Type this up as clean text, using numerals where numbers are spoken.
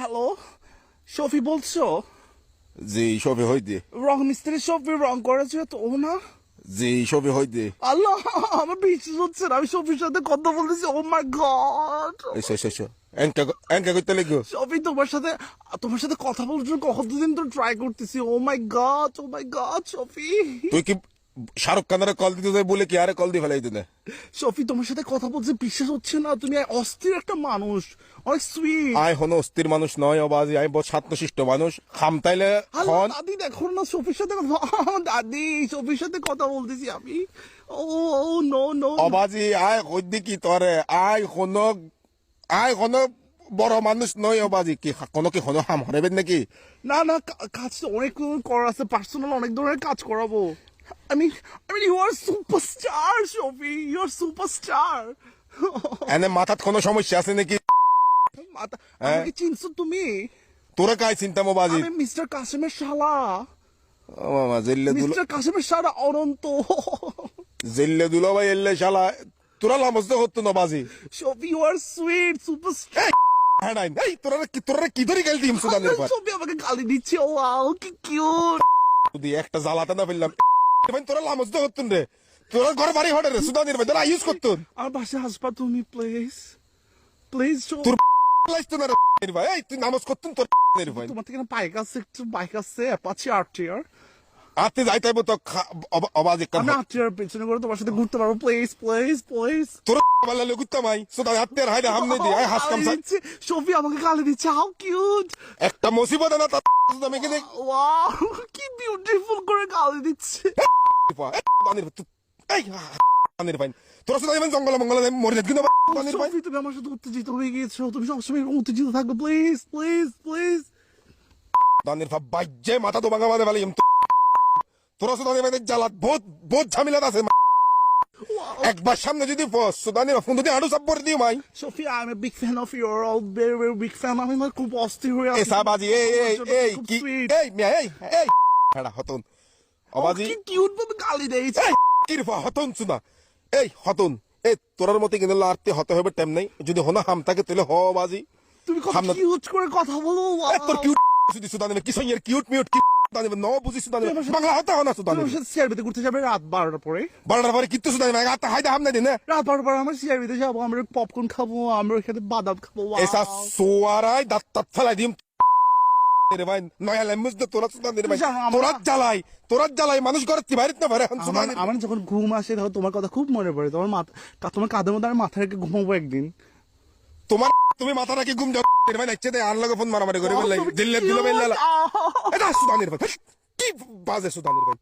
Hello, Shafi বলছো? জি শফি হইতে রং মিস্ত্রি শফি রং করেছে তো ও না? জি শফি হইতে আল্লাহ, আমার বিশ্বাস হচ্ছে না, আমি শফির সাথে কথা বলতেছি। ও মাই গড, এসো এসো এসো এনকা এনকা কইতে লাগো শফি তোমার সাথে কথা বলার জন্য কতদিন তো ট্রাই করতেছি। ও মাই গড শফি। তুই কি শাহরুখ খানের কল দিতে যাই বলে কি আরে কল দিয়ে ফেলাই দিনে শফি তোমার সাথে কথা বলতে বিশ্বাস হচ্ছে না, তুমি অস্থির একটা মানুষ, অনেক সুইট। আই হনো অস্থির মানুষ নয় অবাজি আই বহুত শান্তশিষ্ট মানুষ খামতাইলে খন দাদি দেখো না শফির সাথে দাদি শফির সাথে কথা বলতেছি আমি। ও নো নো, অবাজি আই কইদি কি তরে আই হনো বড় মানুষ নয় অবাজি কি কোনো কি হনো হাম হরেবেন নাকি না না, কাজ তো অনেক করার আছে, পার্সোনাল অনেক ধরনের কাজ করাবো। I mean, you are superstar, Shofi. You are superstar. এনে মাথাত কোনো সমস্যা আছে নাকি আমাকে চিনছো তুমি? তোরা কাই চিন্তা মোবাজি আমি মিস্টার কাসিমের শালা, ও মামা জেল্লে দুলো মিস্টার কাসিমের শালা অনন্ত। জেল্লে দুলো ভাই এল্লে শালা তোরা লামস্ত হতো না বাজি Shofi, you are sweet, superstar. হ্যাঁ এই তোরা কি ধরে গেল দিম সুদানের পর Shofi আমাকে গালি দিচ্ছে। ওয়াও, কি কিউট। যদি একটা জ্বালাতে না ফেললাম তোরা লামস্ত হতুন রে তোরা ঘর বাড়ি হটে রে সুদানের ভাই তোরা ইউজ করতুন আমার বাসায় আসবা তুমি, প্লিজ প্লিজ। তোর লাইতো না রে ভাই এই তুই নামাজ করতুন তোর ভাই তোমার থেকে বাইক আছে, একটু বাইক আছে, অ্যাপাচি আরটিআর। আতে যাইতাইবো তো আওয়াজ একটা আমি আরটিআর পেছনে করে তোমার সাথে ঘুরতে পারবো, প্লিজ প্লিজ প্লিজ। তোর বালা লগুত্তা মাই সুদা হাতে হাইদা হামনে দি আই হাসকাম সা শফি আমাকে গালি দিচ্ছে, হাউ কিউট। একটা মুসিবত না তা আমি কি ওয়াও, কি বিউটিফুল করে গালি দিচ্ছে। দানির এই দানির ভাই তোরা সুদা ইমান জঙ্গল মঙ্গল মরে যাত কিন্তু দানির ভাই শফি তুমি আমার সাথে উত্তেজিত হয়ে গিয়েছো, তুমি সবসময় উত্তেজিত থাকবে, প্লিজ প্লিজ প্লিজ। দানির ভাই বাজ্জে মাথা তো ভাঙা মারে ভাই তোরা সুদা ইমান জ্বালাত বহুত ঝামেলা আছে একবার সামনে যদি ফস সুদানি ফোন যদি আড়ু সাপ করে দিও my Shafi, I am a big fan of your, very very big fan. আমি মানে খুব অস্থির হয়ে আছি। এসা বাজি এই কি এই মিয়া এই হেডা হতন অবাজি কি কিউট ভাবে গালি দেইছে। এই কিরফা হতন সুদা এই হতন এই তোরার মতে কিন্তু লারতে হতে হবে টাইম নাই যদি হনা হাম থাকে তাহলে হ বাজি তুমি কত হামনা কিউট করে কথা বলো। তোর কিউট যদি সুদানি কি সইয়ের কিউট মিউট কি সুদানি ন বুঝি সুদানি বাংলা হতা হনা সুদানি তোমার সাথে সিআরবিতে ঘুরতে যাবে রাত 12টার পরে। বারোটার পরে কিত্তু সুদানি আতা হাইদা হামনা দিনে রাত 12টার পরে আমরা সিআরবিতে যাবো, আমরা পপকর্ন খাবো, আমরা এখানে বাদাম খাবো। এসা সোয়ারাই দাঁত ফেলাই দিম রে ভাই নয়া লেমুজ দে তোরা সুদানি রে ভাই তোরা জ্বালাই মানুষ ঘরে বাইরে না পারে সুদানি আমার যখন ঘুম আসে তখন তোমার কথা খুব মনে পড়ে। তোমার কাঁধের মধ্যে আমি মাথা রেখে ঘুমাবো একদিন। তুমি মাথা রাখি ঘুম যাও ভাই নাচছে দে আর লগে ফোন মারামারি করে বললাই দিল্লে দিল বেল্লা এটা সুদানির ভাই কি বাজে সুদানির ভাই